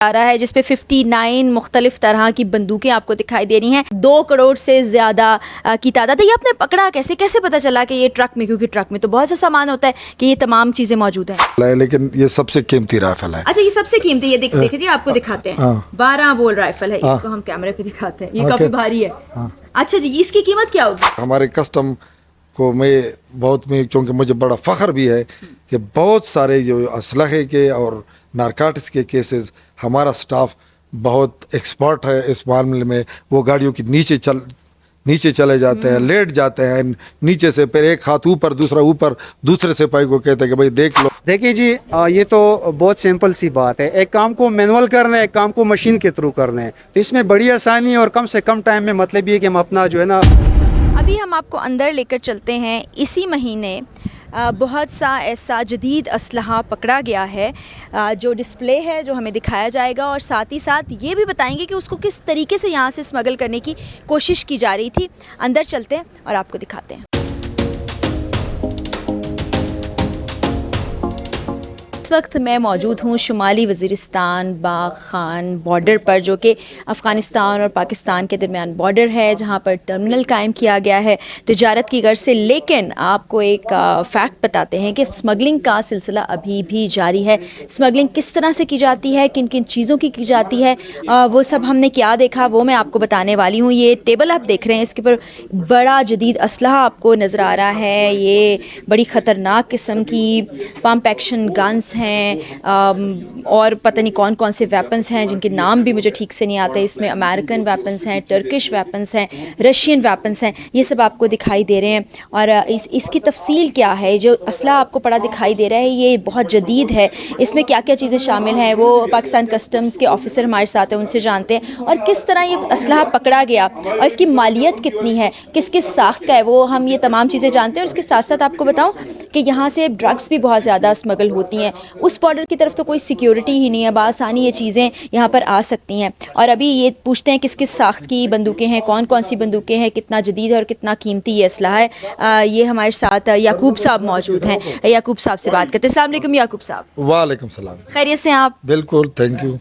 آ रहा है जिसपे 59 मुख्तलिफ तरह की बंदूकें आपको दिखाई दे रही हैं। 2 करोड़ से ज़्यादा की तादाद है। ये आपने पकड़ा कैसे, कैसे पता चला कि ये ट्रक में, क्योंकि ट्रक में तो बहुत सा सामान होता है, कि ये तमाम चीज़ें मौजूद हैं? लेकिन ये सबसे कीमती राइफल है। अच्छा, ये सबसे कीमती, ये देखिए आपको दिखाते हैं। 12 बोल राइफल है, इसको हम कैमरे पे दिखाते हैं। ये काफ़ी भारी है। अच्छा जी, इसकी कीमत क्या होगी? हमारे कस्टम को मैं चूँकि मुझे बड़ा फ़ख्र भी है कि बहुत सारे जो असलहे के और नारकाटिक्स के केसेस हमारा स्टाफ बहुत एक्सपर्ट है इस मामले में। वो गाड़ियों की नीचे चले जाते हैं, लेट जाते हैं नीचे से, फिर एक हाथ ऊपर दूसरा ऊपर, दूसरे सिपाही को कहते हैं कि भाई देख लो। देखिए जी, ये तो बहुत सिंपल सी बात है। एक काम को मैनुअल करना है, एक काम को मशीन के थ्रू करना है, तो इसमें बड़ी आसानी और कम से कम टाइम में, मतलब ये कि हम अपना जो है ना। अभी हम आपको अंदर लेकर चलते हैं। इसी महीने बहुत सा ऐसा जदीद असलहा पकड़ा गया है जो डिस्प्ले है, जो हमें दिखाया जाएगा, और साथ ही साथ ये भी बताएंगे कि उसको किस तरीके से यहाँ से स्मगल करने की कोशिश की जा रही थी। अंदर चलते हैं और आपको दिखाते हैं। इस वक्त मैं मौजूद हूँ शुमाली वज़ीरिस्तान बाग खान बॉर्डर पर, जो कि अफ़गानिस्तान और पाकिस्तान के दरमियान बॉर्डर है, जहाँ पर टर्मिनल कायम किया गया है तिजारत की गर्ज से। लेकिन आपको एक फ़ैक्ट बताते हैं कि स्मगलिंग का सिलसिला अभी भी जारी है। स्मगलिंग किस तरह से की जाती है, किन किन चीज़ों की जाती है, वो सब हमने क्या देखा वो मैं आपको बताने वाली हूँ। ये टेबल आप देख रहे हैं, इसके ऊपर बड़ा जदीद असलहा आपको नज़र आ रहा है। ये बड़ी ख़तरनाक किस्म की पम्प एक्शन गन्स हैं, और पता नहीं कौन कौन से वेपन्स हैं जिनके नाम भी मुझे ठीक से नहीं आते। इसमें अमेरिकन वेपन्स हैं, टर्किश वेपन्स हैं, रशियन वेपन्स हैं, ये सब आपको दिखाई दे रहे हैं। और इसकी तफसील क्या है, जो असला आपको पड़ा दिखाई दे रहा है ये बहुत जदीद है, इसमें क्या क्या चीज़ें शामिल हैं वो पाकिस्तान कस्टम्स के ऑफिसर हमारे साथ हैं, उनसे जानते हैं। और किस तरह ये असला पकड़ा गया और इसकी मालियत कितनी है, किस किस साख्त का है, वो हम ये तमाम चीज़ें जानते हैं। और उसके साथ साथ आपको बताऊँ कि यहाँ से ड्रग्स भी बहुत ज़्यादा स्मगल होती हैं। उस बॉर्डर की तरफ तो कोई सिक्योरिटी ही नहीं है, बआसानी ये चीज़ें यहाँ पर आ सकती हैं। और अभी ये पूछते हैं किस किस साख्त की बंदूकें हैं, कौन कौन सी बंदूकें हैं, कितना जदीद है और कितना कीमती ये असला है। ये हमारे साथ याकूब साहब मौजूद हैं। याकूब साहब से बात करते हैं। अस्सलाम वालेकुम याकूब साहब। वालेकुम सलाम। खैरियत से हैं आप? बिल्कुल, थैंक यू।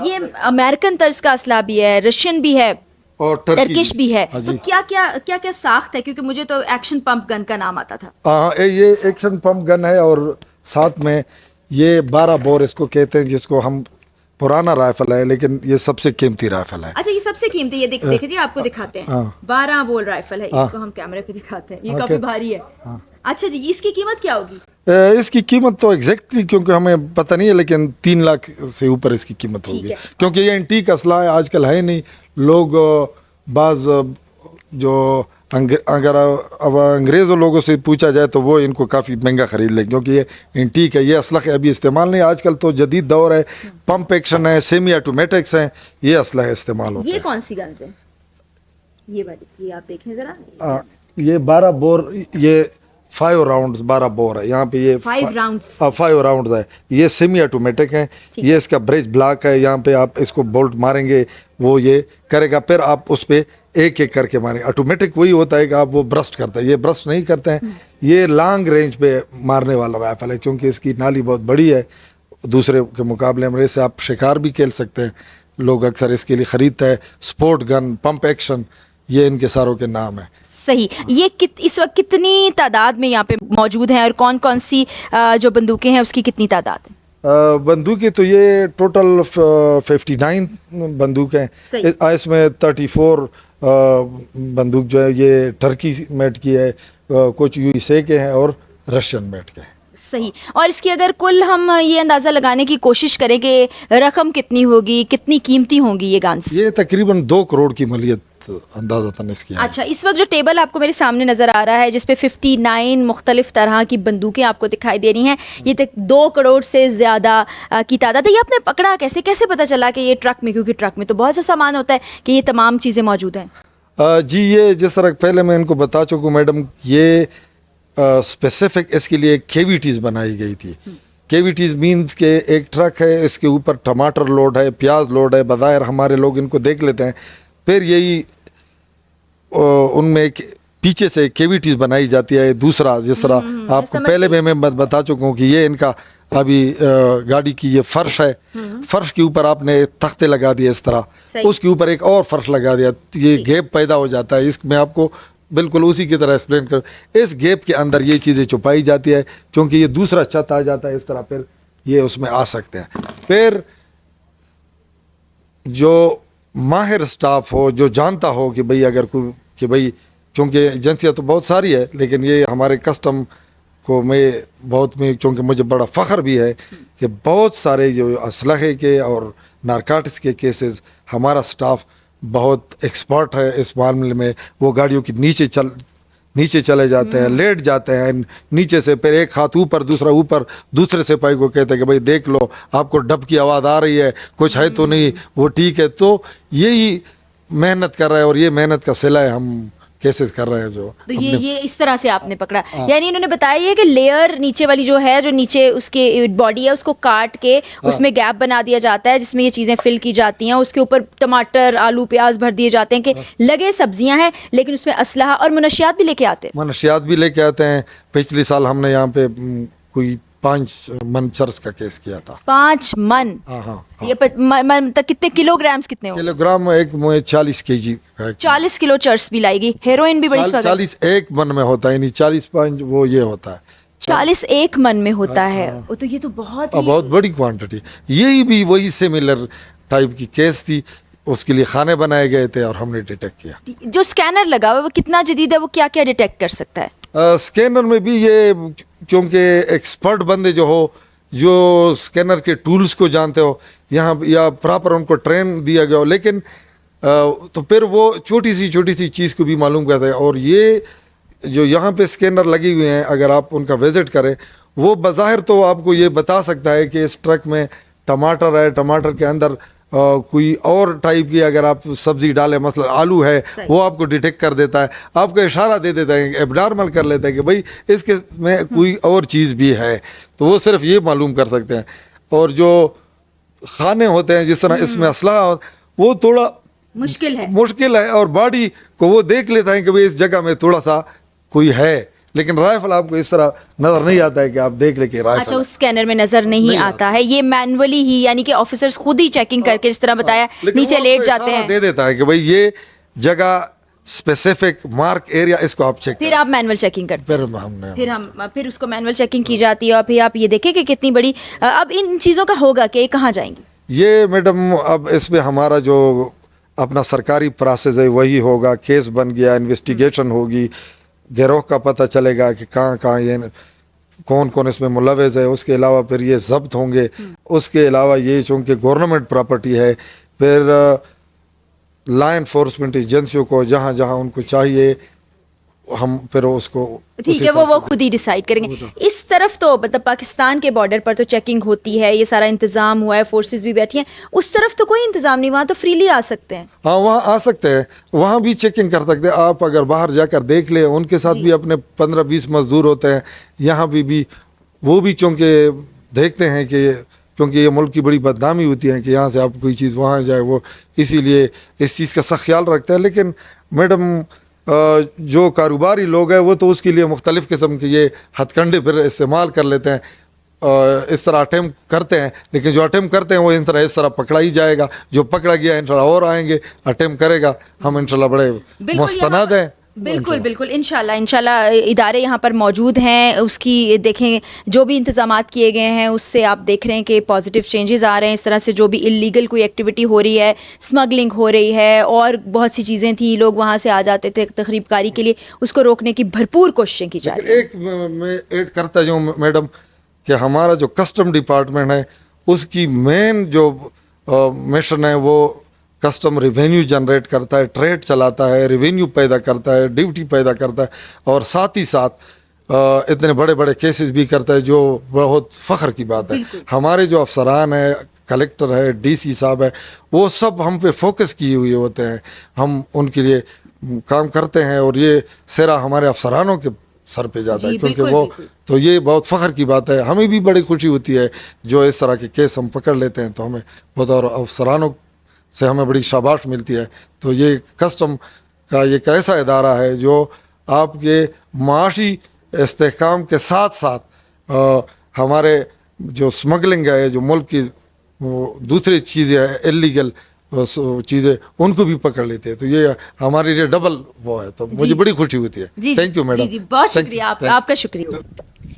ये अमेरिकन तर्ज का असला भी है, रशियन भी है और टर्किश भी है, तो क्या क्या साख्त है? क्योंकि मुझे तो एक्शन पंप गन का नाम आता था। हाँ, ये एक्शन पंप गन है और साथ में ये 12 बोर इसको कहते हैं, जिसको हम पुराना राइफल है लेकिन ये सबसे कीमती राइफल है। अच्छा, ये सबसे कीमती, ये देखिए आपको दिखाते हैं। 12 बोल राइफल है, इसको हम कैमरे पे दिखाते हैं। ये काफी भारी है। अच्छा जी, इसकी कीमत क्या होगी? इसकी कीमत तो एग्जैक्टली क्योंकि हमें पता नहीं है, लेकिन 3 लाख से ऊपर इसकी कीमत होगी, क्योंकि ये एंटीक असला है, आजकल है नहीं। लोग बाज जो अगर अब अंग्रेज़ों लोगों से पूछा जाए तो वो इनको काफ़ी महंगा ख़रीद लें, क्योंकि ये एंटीक है, ये असलह अभी इस्तेमाल नहीं। आजकल तो जदीद दौर है, पंप एक्शन है, सेमी ऑटोमेटिक्स हैं, ये असलह इस्तेमाल होता है। ये कौन सी गन्स है? ये वाली, ये आप देखें ज़रा। ये 12 बोर, ये 5 राउंड 12 बोर है। यहाँ पे ये 5 राउंड्स 5 राउंड है। ये सेमी ऑटोमेटिक है। ये इसका ब्रेज ब्लॉक है। यहाँ पे आप इसको बोल्ट मारेंगे वो ये करेगा, फिर आप उस पर एक एक करके मारेंगे। ऑटोमेटिक वही होता है कि आप वो ब्रस्ट करते हैं, ये ब्रस्ट नहीं करते हैं। ये लॉन्ग रेंज पे मारने वाला राइफल है, क्योंकि इसकी नाली बहुत बड़ी है दूसरे के मुकाबले में। इससे आप शिकार भी खेल सकते हैं, लोग अक्सर इसके लिए ख़रीदते हैं। स्पोर्ट गन, पंप एक्शन, ये इनके सारों के नाम है। सही। ये इस वक्त कितनी तादाद में यहाँ पे मौजूद हैं और कौन कौन सी जो बंदूकें हैं उसकी कितनी तादाद है? बंदूकें तो ये टोटल 59 बंदूक हैं। इसमें 34 बंदूक जो है ये टर्की मेड की है, कुछ यूएसए के हैं और रशियन मेड के हैं। सही। और इसकी अगर कुल हम ये अंदाज़ा लगाने की कोशिश करें कि रकम कितनी होगी, कितनी कीमती होंगी ये गन्स? ये तकरीबन 2 करोड़ की मालियत अंदाज़तन इसकी है। अच्छा, इस वक्त जो टेबल आपको मेरे सामने नज़र आ रहा है जिसपे 59 मुख्तलिफ तरह की बंदूकें आपको दिखाई दे रही हैं, ये तक 2 करोड़ से ज़्यादा की तादाद है। ये आपने पकड़ा कैसे, कैसे पता चला कि ये ट्रक में, क्योंकि ट्रक में तो बहुत सा सामान होता है, कि ये तमाम चीज़ें मौजूद हैं? जी, ये जिस तरह पहले मैं इनको बता चुका हूँ मैडम, ये स्पेसिफिक इसके लिए केविटीज़ बनाई गई थी। केविटीज़ मीन्स के एक ट्रक है, इसके ऊपर टमाटर लोड है, प्याज लोड है। बज़ाहिर हमारे लोग इनको देख लेते हैं, फिर यही उनमें पीछे से केविटीज़ बनाई जाती है। दूसरा जिस तरह आपको पहले मैं बता चुका हूँ कि ये इनका अभी गाड़ी की ये फर्श है, फर्श के ऊपर आपने तख्ते लगा दिए इस तरह, सही। उसके ऊपर एक और फर्श लगा दिया, तो ये गैप पैदा हो जाता है। इसमें आपको बिल्कुल उसी की तरह एक्सप्लेन कर, इस गैप के अंदर ये चीज़ें छुपाई जाती है, क्योंकि ये दूसरा छत आ जाता है इस तरह, फिर ये उसमें आ सकते हैं। फिर जो माहिर स्टाफ हो, जो जानता हो कि भाई अगर कोई, कि भाई क्योंकि एजेंसियाँ तो बहुत सारी है, लेकिन ये हमारे कस्टम को मैं क्योंकि मुझे बड़ा फ़ख्र भी है कि बहुत सारे जो असलहे के और नारकाटिक्स के केसेस हमारा स्टाफ बहुत एक्सपर्ट है इस मामले में। वो गाड़ियों के नीचे चले जाते हैं, लेट जाते हैं नीचे से, फिर एक हाथ ऊपर दूसरा ऊपर, दूसरे सिपाही को कहते हैं कि भाई देख लो आपको डब की आवाज़ आ रही है, कुछ है तो नहीं, वो ठीक है। तो यही मेहनत कर रहा है और ये मेहनत का सिला है हम केसेस कर रहे हैं जो। तो ये इस तरह से आपने पकड़ा, यानी इन्होंने बताया ये कि लेयर नीचे वाली जो है, जो नीचे उसके बॉडी है, उसको काट के उसमें गैप बना दिया जाता है जिसमें ये चीज़ें फिल की जाती हैं। उसके ऊपर टमाटर, आलू, प्याज भर दिए जाते हैं कि लगे सब्जियां हैं, लेकिन उसमें असलहा और मुनशियात भी लेके आते हैं। मनशियात भी लेके आते हैं। पिछले साल हमने यहाँ पे कोई 5 मन चर्च का केस किया था। 5 मन? हाँ। ये मतलब कितने किलोग्राम्स कितने हो? किलोग्राम एक में 40 केजी का 40 किलो चर्च भी लाएगी। हेरोइन भी बड़ी 40 एक मन में होता है, यानी 40 पाँच वो ये होता है, 40 एक मन में होता है। वो तो ये तो बहुत बहुत बड़ी क्वांटिटी। यही भी वही सिमिलर टाइप की केस थी, उसके लिए खाने बनाए गए थे और हमने डिटेक्ट किया। जो स्कैनर लगा हुआ है वो कितना जदीद है, वो क्या क्या डिटेक्ट कर सकता है? स्कैनर में भी ये, क्योंकि एक्सपर्ट बंदे जो हो, जो स्कैनर के टूल्स को जानते हो यहाँ, या प्रॉपर उनको ट्रेन दिया गया हो, लेकिन तो फिर वो छोटी सी चीज़ को भी मालूम करता है। और ये जो यहाँ पे स्कैनर लगी हुए हैं, अगर आप उनका विज़िट करें, वो बज़ाहिर तो आपको ये बता सकता है कि इस ट्रक में टमाटर है, टमाटर के अंदर कोई और टाइप की अगर आप सब्ज़ी डालें, मसलन आलू है, वो आपको डिटेक्ट कर देता है, आपको इशारा दे देता है, एबनॉर्मल कर लेता है कि भाई इसके में कोई और चीज़ भी है, तो वो सिर्फ ये मालूम कर सकते हैं। और जो खाने होते हैं जिस तरह इसमें असला, वो थोड़ा मुश्किल है और बॉडी को वो देख लेता है कि भाई इस जगह में थोड़ा सा कोई है, लेकिन राइफल आपको इस तरह नजर नहीं आता है कि आप देख ले कि राइफल। अच्छा, उस स्कैनर में नजर नहीं आता है, ये मैनुअली ही, यानी कि ऑफिसर्स खुद ही चेकिंग करके, जिस तरह बताया, नीचे लेट जाते हैं, दे देता है कि भाई ये जगह स्पेसिफिक मार्क एरिया, इसको आप चेक, फिर आप मैनुअल चेकिंग करते हैं। फिर उसको मैनुअल चेकिंग की जाती है और फिर आप ये देखें कि कितनी बड़ी। अब इन चीज़ों का होगा कि कहाँ जाएंगी ये मैडम? अब इसमें हमारा जो अपना सरकारी प्रोसेस है वही होगा, केस बन गया, इन्वेस्टिगेशन होगी, गिरोह का पता चलेगा कि कहाँ ये कौन कौन इसमें मुलव्वज़ है। उसके अलावा फिर ये ज़ब्त होंगे। उसके अलावा ये चूँकि गवर्नमेंट प्रॉपर्टी है, फिर लॉ एनफोर्समेंट एजेंसियों को जहाँ जहाँ उनको चाहिए, हम फिर उसको, ठीक है, वो खुद ही डिसाइड करेंगे। इस तरफ तो मतलब पाकिस्तान के बॉर्डर पर तो चेकिंग होती है, ये सारा इंतज़ाम हुआ है, फोर्सेस भी बैठी हैं, उस तरफ तो कोई इंतज़ाम नहीं, वहाँ तो फ्रीली आ सकते हैं। हाँ, वहाँ आ सकते हैं, वहाँ भी चेकिंग कर सकते हैं। आप अगर बाहर जाकर देख ले, उनके साथ भी अपने 15-20 मजदूर होते हैं, यहाँ भी वो भी चूँकि देखते हैं कि क्योंकि ये मुल्क की बड़ी बदनामी होती है कि यहाँ से आप कोई चीज़ वहाँ जाए, वो इसीलिए इस चीज़ का सख्त ख्याल रखते हैं। लेकिन मैडम जो कारोबारी लोग हैं वो तो उसके लिए मुख्तलिफ़ किस्म के ये हथकंडे फिर इस्तेमाल कर लेते हैं, इस तरह अटेम्प्ट करते हैं, लेकिन जो अटेम्प्ट करते हैं वो इस तरह पकड़ा ही जाएगा। जो पकड़ा गया इंशाल्लाह और आएंगे, अटेम्प्ट करेगा, हम इंशाल्लाह बड़े मुस्तनद हैं। बिल्कुल इंशाल्लाह इदारे यहाँ पर मौजूद हैं, उसकी देखें जो भी इंतज़ामात किए गए हैं उससे आप देख रहे हैं कि पॉजिटिव चेंजेस आ रहे हैं। इस तरह से जो भी इलीगल कोई एक्टिविटी हो रही है, स्मगलिंग हो रही है और बहुत सी चीज़ें थी, लोग वहाँ से आ जाते थे तकरीबकारी के लिए, उसको रोकने की भरपूर कोशिशें की जा रही हैं। एक मैं ऐड करता जाऊँ मैडम कि हमारा जो कस्टम डिपार्टमेंट है उसकी मेन जो मिशन है वो कस्टम रेवेन्यू जनरेट करता है, ट्रेड चलाता है, रेवेन्यू पैदा करता है, ड्यूटी पैदा करता है, और साथ ही साथ इतने बड़े बड़े केसेस भी करता है, जो बहुत फ़ख्र की बात है। हमारे जो अफसरान है, कलेक्टर है, डीसी साहब है, वो सब हम पे फोकस किए हुए होते हैं, हम उनके लिए काम करते हैं और ये सिरा हमारे अफसरानों के सर पे जाता है, क्योंकि वो तो ये बहुत फ़ख्र की बात है। हमें भी बड़ी खुशी होती है जो इस तरह के केस हम पकड़ लेते हैं, तो हमें बहुत, और अफसरानों से हमें बड़ी शाबाश मिलती है। तो ये कस्टम का एक ऐसा इदारा है जो आपके माशी इस्तेहकाम के साथ साथ हमारे जो स्मगलिंग है, जो मुल्क की वो दूसरी चीज़ें हैं इलीगल चीज़ें, उनको भी पकड़ लेते हैं। तो ये हमारे लिए डबल वो है, तो मुझे बड़ी खुशी होती है। जी थैंक यू मैडम। जी, बहुत शुक्रिया आपका शुक्रिया।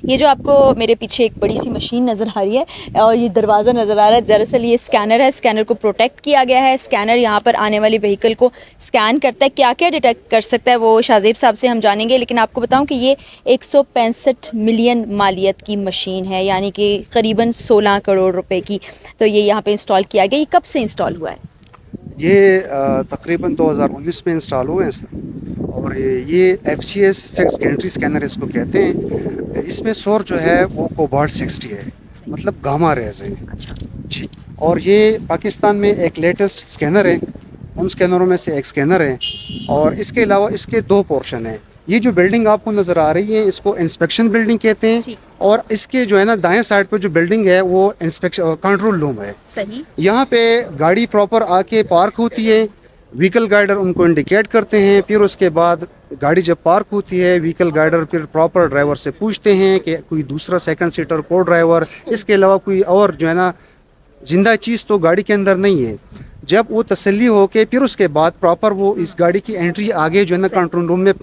ये जो आपको मेरे पीछे एक बड़ी सी मशीन नज़र आ रही है और ये दरवाज़ा नज़र आ रहा है, दरअसल ये स्कैनर है। स्कैनर को प्रोटेक्ट किया गया है। स्कैनर यहाँ पर आने वाली व्हीकल को स्कैन करता है। क्या क्या डिटेक्ट कर सकता है वो शाहजेब साहब से हम जानेंगे, लेकिन आपको बताऊं कि ये 165 मिलियन मालियत की मशीन है, यानी कि करीबन 16 करोड़ रुपए की। तो ये यहाँ पे इंस्टॉल किया गया। ये कब से इंस्टॉल हुआ है? ये तकरीबन 2019 में इंस्टॉल हुए हैं सर, और ये FGS फिक्स गेंट्री स्कैनर इसको कहते हैं। इसमें सोर जो है वो कोबाल्ट 60 है, मतलब गामा रेज है। अच्छा जी, और ये पाकिस्तान में एक लेटेस्ट स्कैनर है, उन स्कैनरों में से एक स्कैनर है। और इसके अलावा इसके दो पोर्शन हैं। ये जो बिल्डिंग आपको नज़र आ रही है इसको इंस्पेक्शन बिल्डिंग कहते हैं, ठीक। और इसके जो है ना दाएं साइड पे जो बिल्डिंग है वो इंस्पेक्शन कंट्रोल रूम है। सही। यहाँ पे गाड़ी प्रॉपर आके पार्क होती है, व्हीकल गाइडर उनको इंडिकेट करते हैं, फिर उसके बाद गाड़ी जब पार्क होती है व्हीकल गाइडर फिर प्रॉपर ड्राइवर से पूछते हैं कि कोई दूसरा सेकंड सीटर को ड्राइवर, इसके अलावा कोई और जो है ना जिंदा चीज़ तो गाड़ी के अंदर नहीं है। जब वो तसल्ली हो के फिर उसके बाद प्रॉपर वो इस गाड़ी की एंट्री आगे जो है ना कंट्रोल रूम में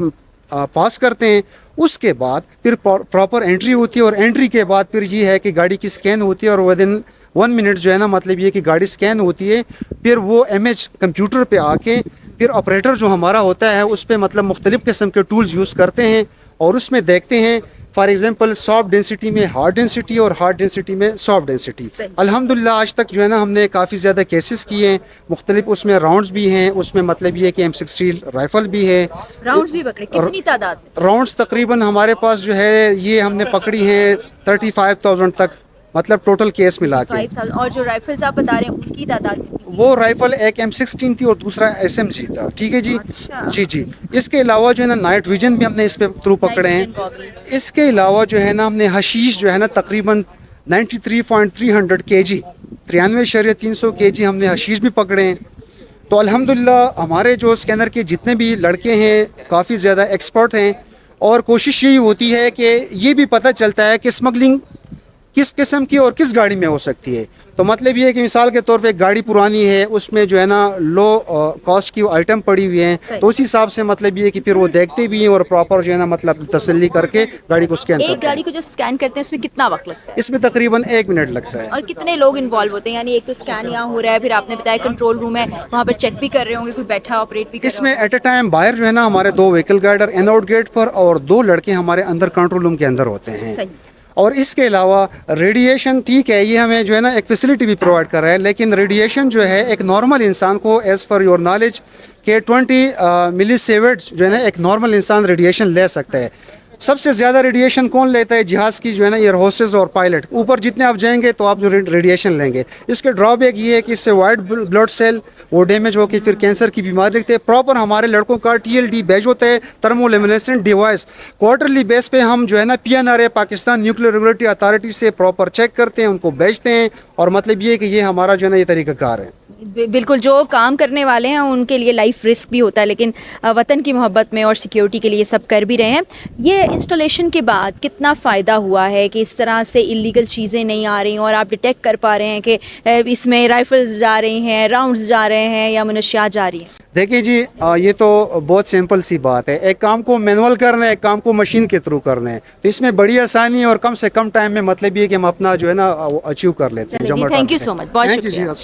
पास करते हैं। उसके बाद फिर प्रॉपर एंट्री होती है, और एंट्री के बाद फिर ये है कि गाड़ी की स्कैन होती है, और विद इन 1 मिनट जो है ना मतलब ये कि गाड़ी स्कैन होती है। फिर वो इमेज कंप्यूटर पे आके फिर ऑपरेटर जो हमारा होता है उस पर मतलब मुख्तलिफ़ किस्म के टूल्स यूज़ करते हैं, और उसमें देखते हैं फॉर एग्जांपल सॉफ्ट डेंसिटी में हार्ड डेंसिटी और हार्ड डेंसिटी में सॉफ्ट डेंसिटी। अल्हम्दुलिल्लाह आज तक जो है ना हमने काफ़ी ज़्यादा केसेस किए हैं, मुख्तलिफ उसमें राउंड्स भी हैं, उसमें मतलब ये कि M16 राइफ़ल भी है। राउंड्स भी पकड़े, कितनी तादाद में? राउंड्स तकरीबन हमारे पास जो है ये हमने पकड़ी है 35,000 तक, मतलब टोटल केस मिला के। 5,000। और जो राइफल्स आप बता रहे हैं उनकी तादाद कितनी? वो राइफल एक M16 थी और दूसरा SMG था। ठीक है जी। अच्छा। जी जी। इसके अलावा जो है ना नाइट विजन भी हमने इस पे थ्रू पकड़े Night हैं। vision goggles। इसके अलावा जो है ना हमने हशीश जो है ना तकरीबन 93.300 kg 93.300 kg हमने हशीश भी पकड़े हैं। तो अल्हम्दुलिल्लाह हमारे जो स्कैनर के जितने भी लड़के हैं काफ़ी ज़्यादा एक्सपर्ट हैं, और कोशिश यही होती है कि ये भी पता चलता है कि स्मगलिंग किस किस्म की और किस गाड़ी में हो सकती है। तो मतलब ये है कि मिसाल के तौर पे एक गाड़ी पुरानी है, उसमें जो है ना लो कॉस्ट की आइटम पड़ी हुई हैं, तो उसी हिसाब से मतलब ये है कि फिर वो देखते भी हैं और प्रॉपर जो है ना मतलब तसल्ली करके गाड़ी को स्कैन करते एक हैं। गाड़ी को जो स्कैन करते हैं उसमें कितना वक्त लगता है? इसमें तकरीबन 1 मिनट लगता है। और कितने लोग इन्वॉल्व होते हैं? यानी एक तो स्कैन यहाँ हो रहा है, फिर आपने बताया कंट्रोल रूम है, वहाँ पर चेक भी कर रहे होंगे, कोई बैठा ऑपरेट भी कर रहा इसमें एट ए टाइम बाहर जो है ना हमारे 2 व्हीकल गाइडर इन आउट गेट पर और 2 लड़के हमारे अंदर कंट्रोल रूम के अंदर होते हैं। सही। और इसके अलावा रेडिएशन ठीक है, ये हमें जो है ना एक फैसिलिटी भी प्रोवाइड कर रहा है, लेकिन रेडिएशन जो है एक नॉर्मल इंसान को एज़ फॉर योर नॉलेज के 20 मिलीसीवर्ट जो है ना एक नॉर्मल इंसान रेडिएशन ले सकता है। सबसे ज़्यादा रेडिएशन कौन लेता है? जहाज़ की जो है ना एयर होस्टेस और पायलट। ऊपर जितने आप जाएंगे तो आप जो रेडिएशन लेंगे। इसके ड्रॉबैक ये है कि इससे वाइट ब्लड सेल वो डैमेज होकर फिर कैंसर की बीमारी लिखते हैं। प्रॉपर हमारे लड़कों का TLD बैच होता है, थर्मोल्यूमिनेसेंट डिवाइस। क्वार्टरली बेस पे हम जो है ना PNRA Pakistan nuclear regulatory authority से प्रॉपर चेक करते हैं, उनको बेचते हैं, और मतलब ये है कि ये हमारा जो है ना ये तरीक़ाकार है। बिल्कुल, जो काम करने वाले हैं उनके लिए लाइफ रिस्क भी होता है, लेकिन वतन की मोहब्बत में और सिक्योरिटी के लिए सब कर भी रहे हैं। ये इंस्टॉलेशन के बाद कितना फ़ायदा हुआ है कि इस तरह से इलीगल चीज़ें नहीं आ रही और आप डिटेक्ट कर पा रहे हैं कि इसमें राइफल्स जा रही हैं, राउंड्स जा रहे हैं या मुनशियात जा रही हैं? देखिए जी, ये तो बहुत सिंपल सी बात है। एक काम को मैनुअल करना है, एक काम को मशीन के थ्रू करना है, तो इसमें बड़ी आसानी है और कम से कम टाइम में मतलब ये कि हम अपना जो है ना अचीव कर लेते हैं। थैंक यू सो मच, बहुत थैंक यू शुक्रिया। जी।